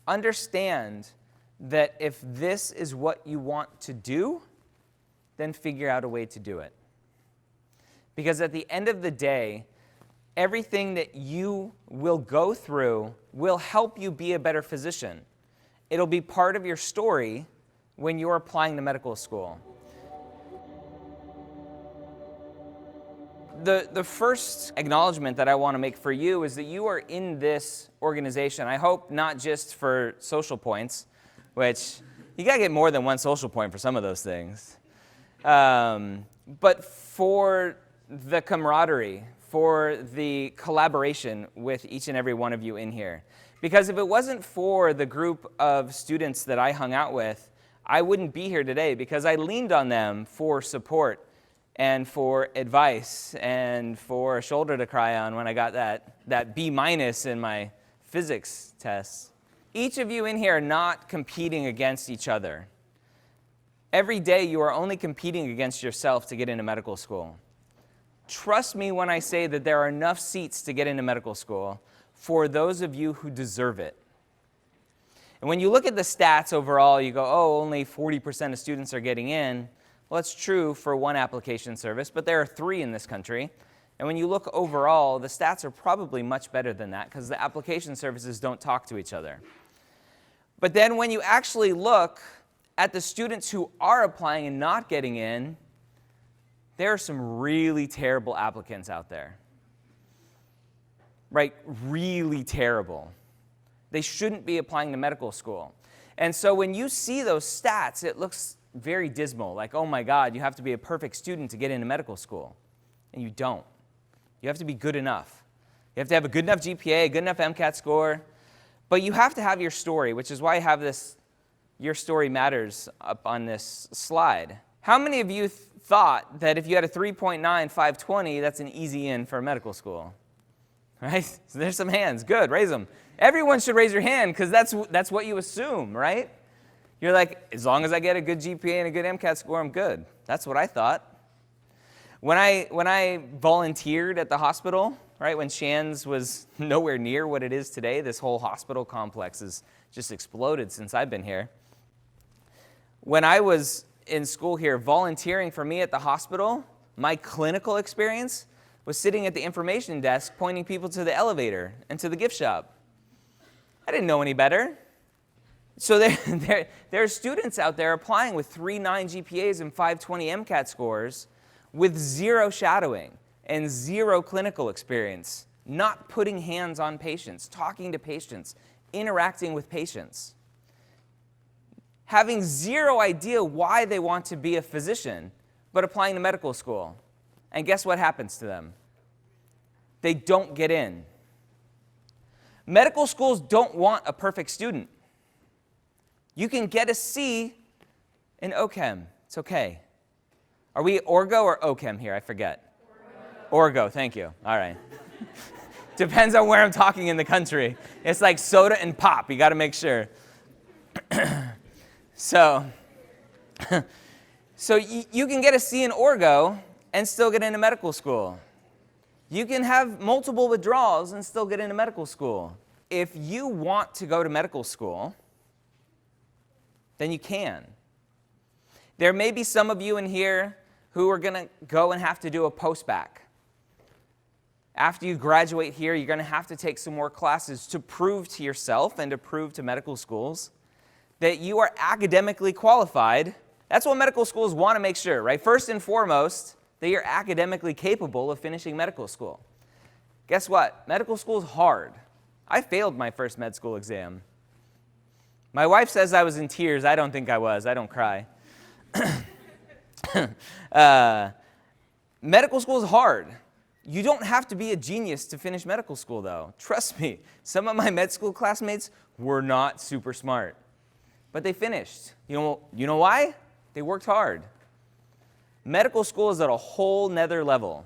understand that if this is what you want to do, then figure out a way to do it. Because at the end of the day, everything that you will go through will help you be a better physician. It'll be part of your story when you're applying to medical school. The first acknowledgement that I want to make for you is that you are in this organization. I hope not just for social points, which you got to get more than one social point for some of those things, but for the camaraderie, for the collaboration with each and every one of you in here. Because if it wasn't for the group of students that I hung out with, I wouldn't be here today, because I leaned on them for support and for advice and for a shoulder to cry on when I got that B- in my physics test. Each of you in here are not competing against each other. Every day you are only competing against yourself to get into medical school. Trust me when I say that there are enough seats to get into medical school for those of you who deserve it. And when you look at the stats overall, you go, oh, only 40% of students are getting in. Well, that's true for one application service, but there are 3 in this country. And when you look overall, the stats are probably much better than that, because the application services don't talk to each other. But then when you actually look at the students who are applying and not getting in, there are some really terrible applicants out there. Right? Really terrible. They shouldn't be applying to medical school. And so when you see those stats, it looks very dismal, like, oh my God, you have to be a perfect student to get into medical school. And you don't. You have to be good enough. You have to have a good enough GPA, a good enough MCAT score, but you have to have your story, which is why I have this Your Story Matters up on this slide. How many of you thought that if you had a 3.9 520, that's an easy in for medical school? Right? So there's some hands. Good, raise them. Everyone should raise your hand, because that's what you assume, right? You're like, as long as I get a good GPA and a good MCAT score, I'm good. That's what I thought. When I volunteered at the hospital, right, when Shands was nowhere near what it is today, this whole hospital complex has just exploded since I've been here. When I was in school here, volunteering for me at the hospital, my clinical experience was sitting at the information desk pointing people to the elevator and to the gift shop. I didn't know any better. So there are students out there applying with 3.9 GPAs and 520 MCAT scores with 0 shadowing and 0 clinical experience, not putting hands on patients, talking to patients, interacting with patients, having 0 idea why they want to be a physician, but applying to medical school. And guess what happens to them? They don't get in. Medical schools don't want a perfect student. You can get a C in OChem. It's okay. Are we Orgo or OChem here? I forget. Orgo, thank you. All right. Depends on where I'm talking in the country. It's like soda and pop. You got to make sure. So you can get a C in Orgo and still get into medical school. You can have multiple withdrawals and still get into medical school. If you want to go to medical school, then you can. There may be some of you in here who are going to go and have to do a post-bac. After you graduate here, you're going to have to take some more classes to prove to yourself and to prove to medical schools that you are academically qualified. That's what medical schools want to make sure, right? First and foremost, that you're academically capable of finishing medical school. Guess what? Medical school is hard. I failed my first med school exam. My wife says I was in tears. I don't think I was. I don't cry. Medical school is hard. You don't have to be a genius to finish medical school, though. Trust me, some of my med school classmates were not super smart, but they finished. You know why? They worked hard. Medical school is at a whole nother level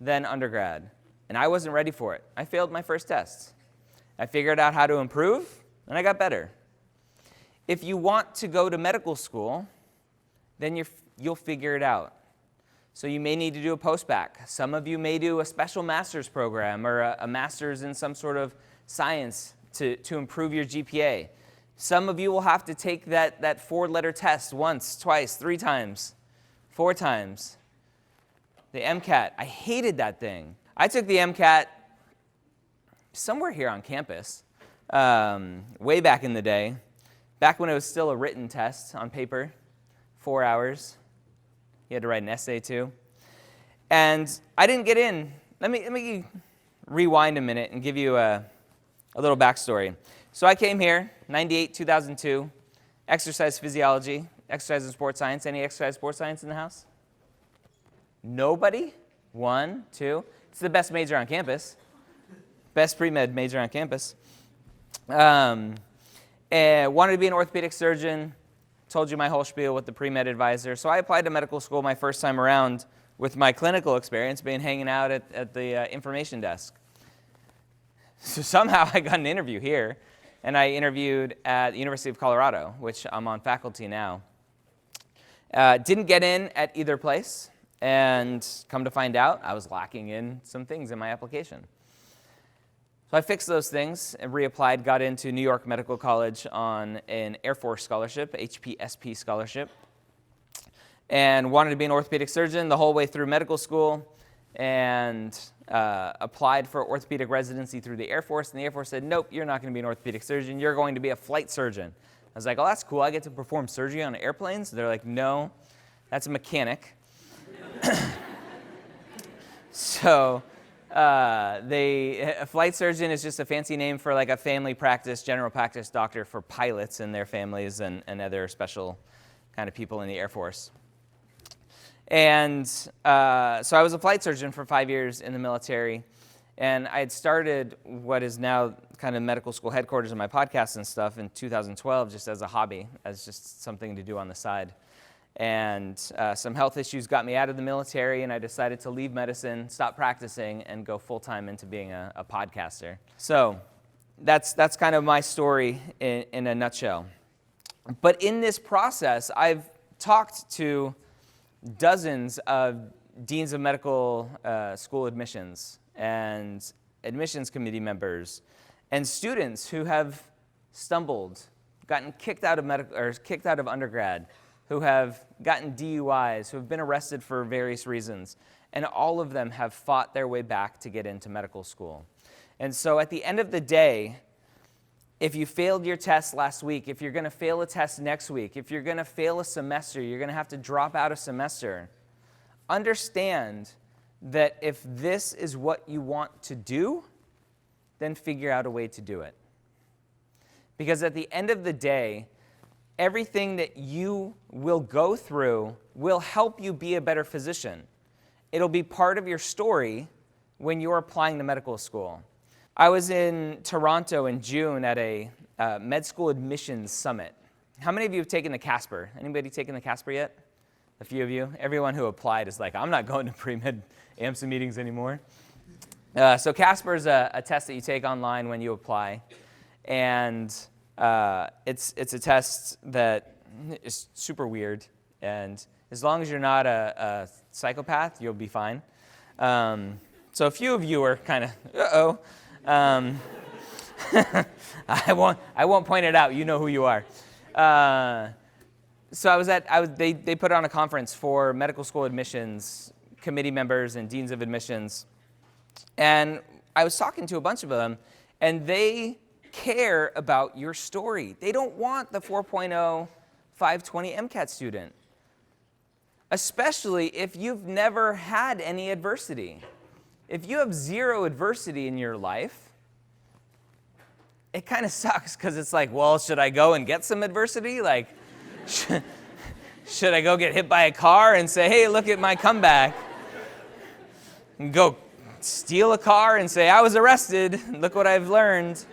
than undergrad, and I wasn't ready for it. I failed my first test. I figured out how to improve, and I got better. If you want to go to medical school, then you'll figure it out. So you may need to do a post-bac. Some of you may do a special master's program or a master's in some sort of science to improve your GPA. Some of you will have to take that 4-letter test once, twice, 3 times, 4 times. The MCAT, I hated that thing. I took the MCAT somewhere here on campus, way back in the day, back when it was still a written test on paper, 4 hours. You had to write an essay too. And I didn't get in. Let me rewind a minute and give you a little backstory. So I came here, 98, 2002, exercise physiology, exercise and sports science. Any exercise sports science in the house? Nobody? 1, 2. It's the best major on campus. Best pre-med major on campus. And wanted to be an orthopedic surgeon. Told you my whole spiel with the pre-med advisor. So I applied to medical school my first time around with my clinical experience being hanging out at the information desk. So somehow I got an interview here, and I interviewed at the University of Colorado, which I'm on faculty now. Didn't get in at either place, and come to find out, I was lacking in some things in my application. So I fixed those things and reapplied, got into New York Medical College on an Air Force scholarship, HPSP scholarship, and wanted to be an orthopedic surgeon the whole way through medical school, and applied for orthopedic residency through the Air Force, and the Air Force said, nope, you're not going to be an orthopedic surgeon, you're going to be a flight surgeon. I was like, oh, that's cool, I get to perform surgery on airplanes? They're like, no, that's a mechanic. So a flight surgeon is just a fancy name for like a family practice, general practice doctor for pilots and their families and other special kind of people in the Air Force. And so I was a flight surgeon for 5 years in the military, and I had started what is now kind of medical school headquarters of my podcast and stuff in 2012 just as a hobby, as just something to do on the side. And some health issues got me out of the military, and I decided to leave medicine, stop practicing, and go full-time into being a podcaster. So that's kind of my story in a nutshell. But in this process, I've talked to dozens of deans of medical school admissions and admissions committee members and students who have stumbled, gotten kicked out of undergrad, who have gotten DUIs, who have been arrested for various reasons, and all of them have fought their way back to get into medical school. And so at the end of the day, if you failed your test last week, if you're going to fail a test next week, if you're going to fail a semester, you're going to have to drop out a semester, understand that if this is what you want to do, then figure out a way to do it. Because at the end of the day, everything that you will go through will help you be a better physician. It'll be part of your story when you're applying to medical school. I was in Toronto in June at a med school admissions summit. How many of you have taken the Casper? Anybody taken the Casper yet? A few of you? Everyone who applied is like, I'm not going to pre-med AMSA meetings anymore. So Casper is a test that you take online when you apply. And it's a test that is super weird. And as long as you're not a psychopath, you'll be fine. So a few of you are kind of, uh-oh. I won't point it out. You know who you are. So they put on a conference for medical school admissions committee members and deans of admissions, and I was talking to a bunch of them, and they care about your story. They don't want the 4.0 520 MCAT student, especially if you've never had any adversity. If you have zero adversity in your life, it kind of sucks because it's like, well, should I go and get some adversity? Like, should I go get hit by a car and say, hey, look at my comeback? And go steal a car and say, I was arrested, look what I've learned.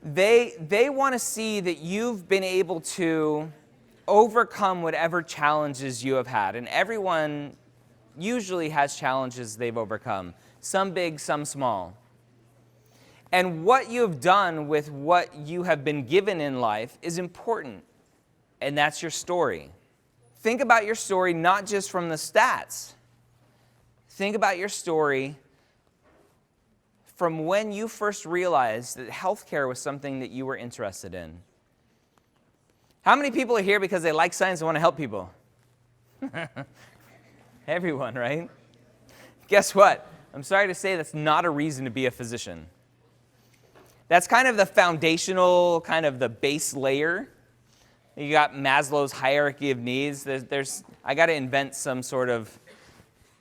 They want to see that you've been able to overcome whatever challenges you have had. And everyone usually has challenges they've overcome, some big, some small. And what you have done with what you have been given in life is important, and that's your story. Think about your story not just from the stats. Think about your story from when you first realized that healthcare was something that you were interested in? How many people are here because they like science and want to help people? Everyone, right? Guess what? I'm sorry to say that's not a reason to be a physician. That's kind of the foundational, kind of the base layer. You got Maslow's hierarchy of needs. I got to invent some sort of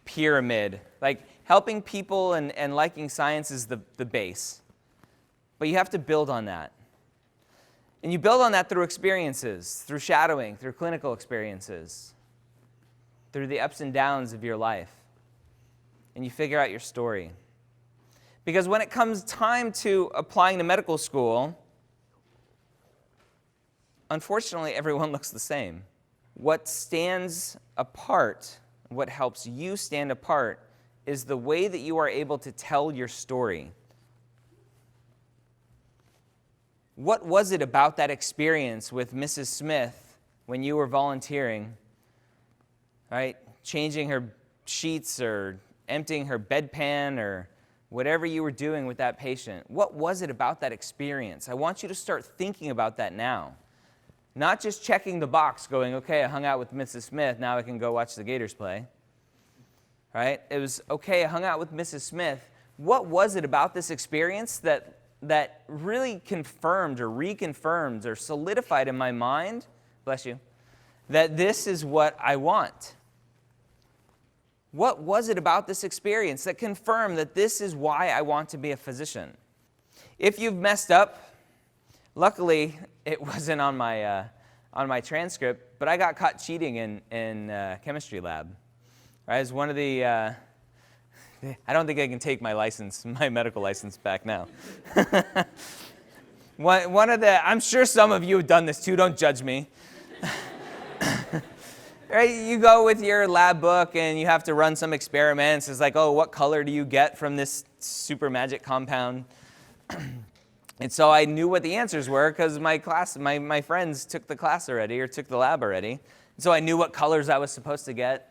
pyramid. Like helping people and liking science is the base. But you have to build on that. And you build on that through experiences, through shadowing, through clinical experiences, through the ups and downs of your life. And you figure out your story. Because when it comes time to applying to medical school, unfortunately, everyone looks the same. What stands apart, what helps you stand apart, is the way that you are able to tell your story. What was it about that experience with Mrs. Smith when you were volunteering, right? Changing her sheets or emptying her bedpan or whatever you were doing with that patient. What was it about that experience? I want you to start thinking about that now. Not just checking the box going, okay, I hung out with Mrs. Smith, now I can go watch the Gators play. Right? It was, okay, I hung out with Mrs. Smith. What was it about this experience that really confirmed or reconfirmed or solidified in my mind, bless you, that this is what I want? What was it about this experience that confirmed that this is why I want to be a physician? If you've messed up, luckily it wasn't on my transcript, but I got caught cheating in chemistry lab. Right, as one of the, I don't think I can take my medical license back now. one of the, I'm sure some of you have done this too, don't judge me. Right, you go with your lab book and you have to run some experiments. It's like, oh, what color do you get from this super magic compound? And so I knew what the answers were because my friends took the class already or took the lab already. So I knew what colors I was supposed to get.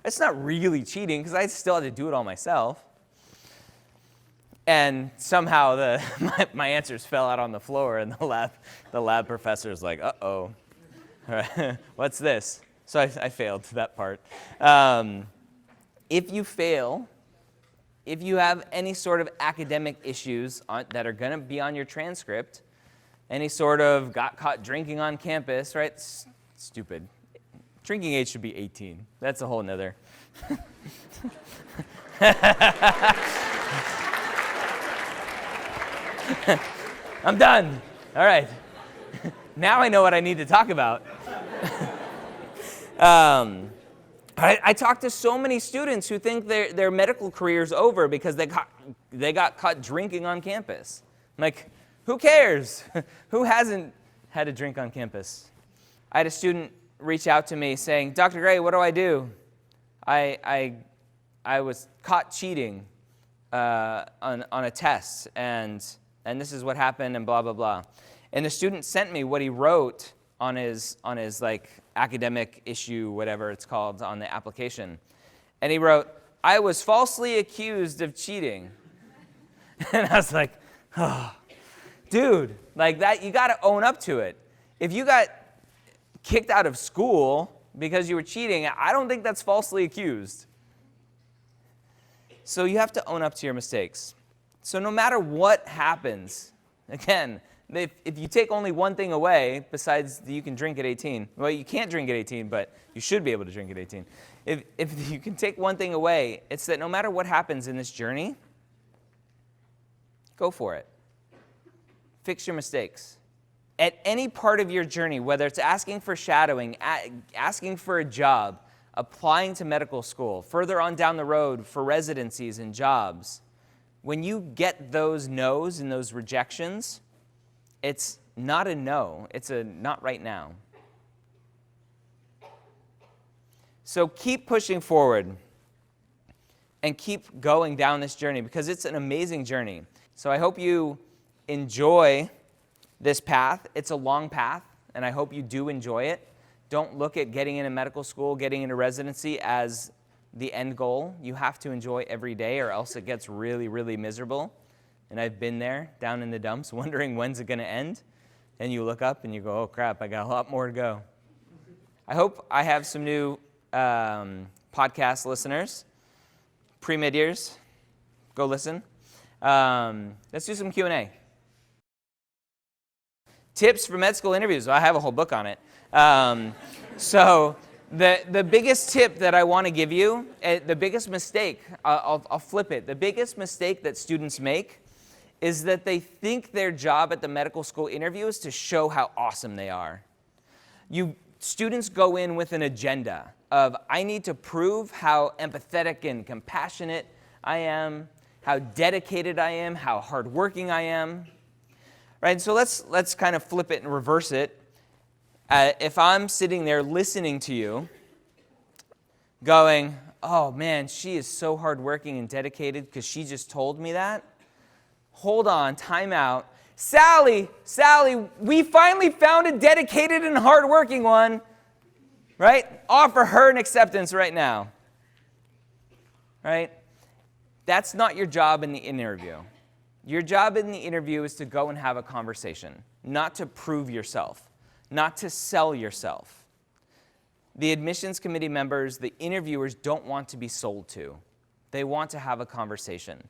It's not really cheating because I still had to do it all myself. And somehow my answers fell out on the floor and the lab professor is like, uh-oh, what's this? So I failed that part. If you fail, if you have any sort of academic issues that are going to be on your transcript, any sort of got caught drinking on campus, right? Stupid. Drinking age should be 18. That's a whole nother. I'm done. All right. Now I know what I need to talk about. I talk to so many students who think their medical career is over because they got caught drinking on campus. I'm like, who cares? Who hasn't had a drink on campus? I had a student reach out to me saying, Dr. Gray, what do I do? I was caught cheating on a test, and this is what happened, and blah, blah, blah. And the student sent me what he wrote on his like academic issue, whatever it's called, on the application. And he wrote, I was falsely accused of cheating. And I was like, oh, dude, like that, you got to own up to it. If you got kicked out of school because you were cheating, I don't think that's falsely accused. So you have to own up to your mistakes. So no matter what happens, again, if you take only one thing away, besides you can drink at 18, well, you can't drink at 18, but you should be able to drink at 18. If you can take one thing away, it's that no matter what happens in this journey, go for it. Fix your mistakes. At any part of your journey, whether it's asking for shadowing, asking for a job, applying to medical school, further on down the road for residencies and jobs, when you get those no's and those rejections, it's not a no, it's a not right now. So keep pushing forward and keep going down this journey because it's an amazing journey. So I hope you enjoy this path. It's a long path, and I hope you do enjoy it. Don't look at getting into medical school, getting into residency as the end goal. You have to enjoy every day or else it gets really, really miserable. And I've been there, down in the dumps, wondering when's it going to end. And you look up and you go, oh crap, I got a lot more to go. I hope I have some new podcast listeners. Pre-med years, go listen. Let's do some Q&A. Tips for med school interviews. I have a whole book on it. So the biggest tip that I want to give you, the biggest mistake, I'll flip it. The biggest mistake that students make is that they think their job at the medical school interview is to show how awesome they are. Students go in with an agenda of, I need to prove how empathetic and compassionate I am, how dedicated I am, how hardworking I am. Right? So let's kind of flip it and reverse it. If I'm sitting there listening to you, going, oh man, she is so hardworking and dedicated because she just told me that. Hold on, time out. Sally, we finally found a dedicated and hardworking one, right? Offer her an acceptance right now, right? That's not your job in the interview. Your job in the interview is to go and have a conversation, not to prove yourself, not to sell yourself. The admissions committee members, the interviewers don't want to be sold to. They want to have a conversation.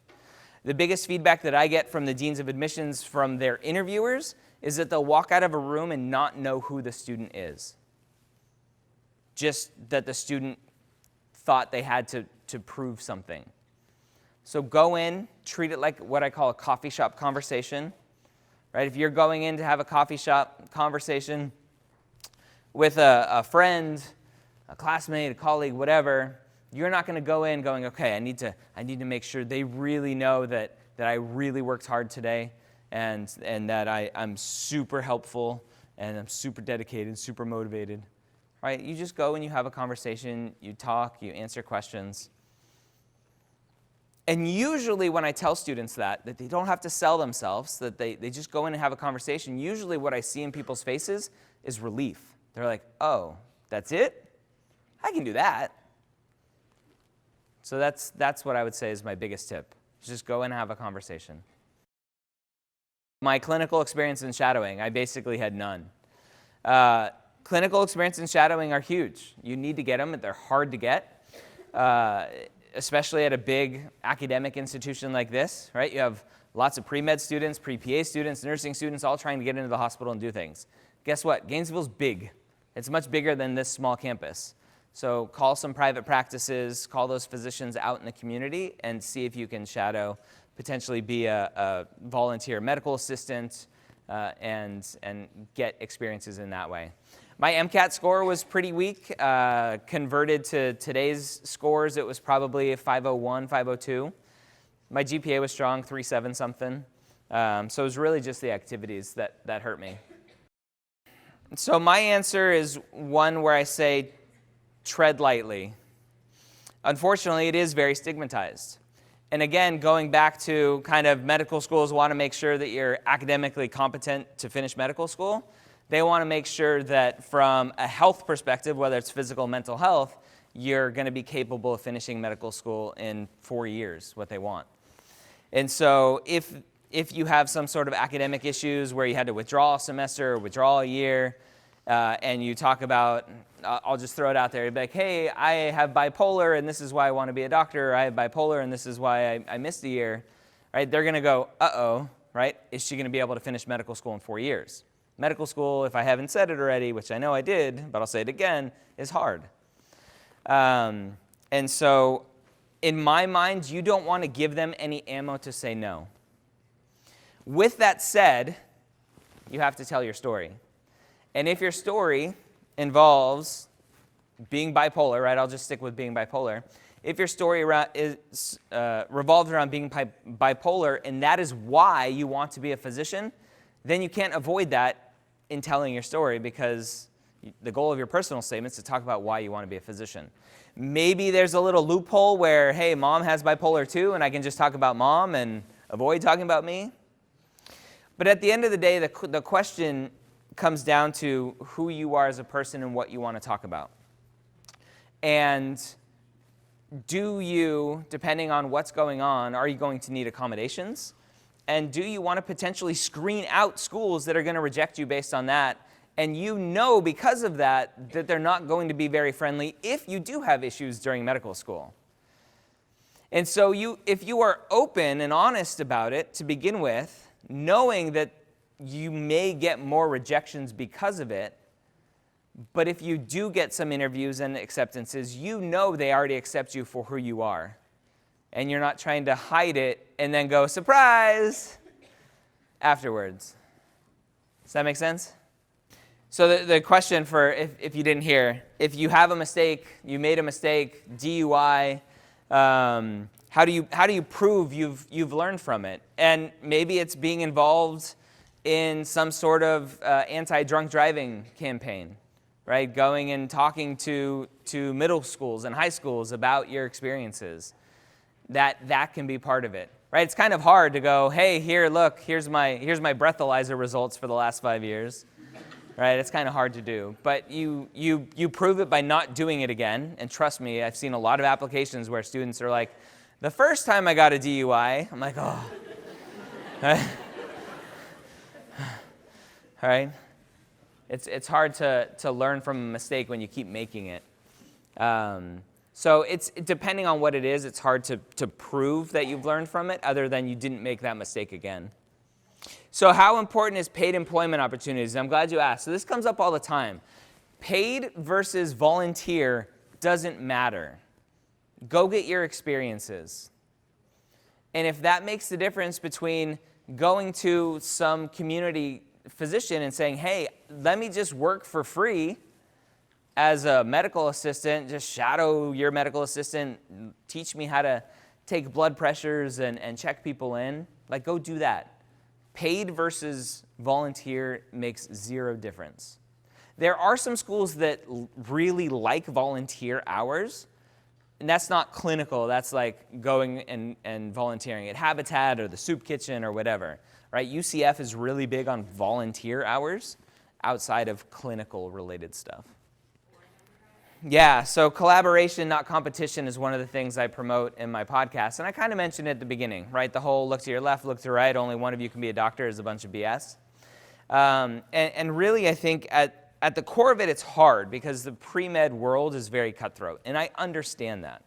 The biggest feedback that I get from the deans of admissions from their interviewers is that they'll walk out of a room and not know who the student is. Just that the student thought they had to prove something. So go in, treat it like what I call a coffee shop conversation. Right? If you're going in to have a coffee shop conversation with a friend, a classmate, a colleague, whatever, you're not going to go in going, okay, I need to make sure they really know that I really worked hard today and that I'm super helpful and I'm super dedicated, super motivated. Right? You just go and you have a conversation, you talk, you answer questions. And usually when I tell students that they don't have to sell themselves, that they just go in and have a conversation, usually what I see in people's faces is relief. They're like, oh, that's it? I can do that. So that's what I would say is my biggest tip. Just go in and have a conversation. My clinical experience in shadowing, I basically had none. Clinical experience and shadowing are huge. You need to get them. They're hard to get, especially at a big academic institution like this, right? You have lots of pre-med students, pre-PA students, nursing students, all trying to get into the hospital and do things. Guess what? Gainesville's big. It's much bigger than this small campus. So call some private practices, call those physicians out in the community, and see if you can shadow, potentially be a volunteer medical assistant, and get experiences in that way. My MCAT score was pretty weak. Converted to today's scores, it was probably a 501, 502. My GPA was strong, 3.7 something. So it was really just the activities that hurt me. So my answer is one where I say, tread lightly. Unfortunately, it is very stigmatized. And again, going back to kind of medical schools want to make sure that you're academically competent to finish medical school. They want to make sure that from a health perspective, whether it's physical, mental health, you're going to be capable of finishing medical school in 4 years, what they want. And so if you have some sort of academic issues where you had to withdraw a semester or withdraw a year, and you talk about, I'll just throw it out there, you'd be like, hey, I have bipolar and this is why I want to be a doctor, or I have bipolar and this is why I missed a year, right? They're going to go, uh-oh, right? Is she going to be able to finish medical school in 4 years? Medical school, if I haven't said it already, which I know I did, but I'll say it again, is hard. And so in my mind, you don't want to give them any ammo to say no. With that said, you have to tell your story. And if your story involves being bipolar, right, I'll just stick with being bipolar. If your story revolves around being bipolar and that is why you want to be a physician, then you can't avoid that in telling your story, because the goal of your personal statement is to talk about why you want to be a physician. Maybe there's a little loophole where, hey, mom has bipolar too, and I can just talk about mom and avoid talking about me. But at the end of the day, the question comes down to who you are as a person and what you want to talk about. And do you, depending on what's going on, are you going to need accommodations? And do you want to potentially screen out schools that are going to reject you based on that? And you know because of that that they're not going to be very friendly if you do have issues during medical school. And so if you are open and honest about it to begin with, knowing that you may get more rejections because of it, but if you do get some interviews and acceptances, you know they already accept you for who you are. And you're not trying to hide it and then go, surprise, afterwards. Does that make sense? So the question for, if you didn't hear, if you have a mistake, you made a mistake, DUI, how do you prove you've learned from it? And maybe it's being involved in some sort of anti-drunk driving campaign, right? Going and talking to middle schools and high schools about your experiences. That can be part of it, right? It's kind of hard to go, hey, here's my breathalyzer results for the last 5 years, right? It's kind of hard to do, but you prove it by not doing it again. And trust me, I've seen a lot of applications where students are like, the first time I got a DUI, I'm like, oh. All right? It's hard to learn from a mistake when you keep making it. So it's depending on what it is, it's hard to prove that you've learned from it other than you didn't make that mistake again. So how important is paid employment opportunities? I'm glad you asked. So this comes up all the time. Paid versus volunteer doesn't matter. Go get your experiences. And if that makes the difference between going to some community physician and saying, hey, let me just work for free as a medical assistant, just shadow your medical assistant, teach me how to take blood pressures and check people in, like go do that. Paid versus volunteer makes zero difference. There are some schools that really like volunteer hours, and that's not clinical, that's like going and volunteering at Habitat or the Soup Kitchen or whatever, right? UCF is really big on volunteer hours outside of clinical related stuff. Yeah, so collaboration, not competition, is one of the things I promote in my podcast. And I kind of mentioned it at the beginning, right? The whole look to your left, look to your right, only one of you can be a doctor is a bunch of BS. And really, I think at the core of it, it's hard because the pre-med world is very cutthroat. And I understand that.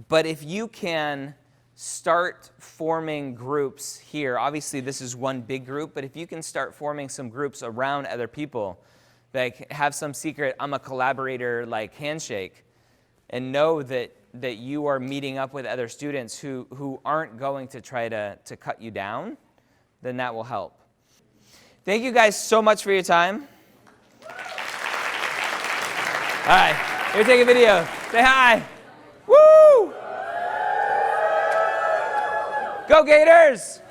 But if you can start forming groups here, obviously this is one big group, but if you can start forming some groups around other people, like have some secret, I'm a collaborator, like handshake, and know that you are meeting up with other students who aren't going to try to cut you down, then that will help. Thank you guys so much for your time. All right, here, take a video. Say hi. Woo! Go Gators!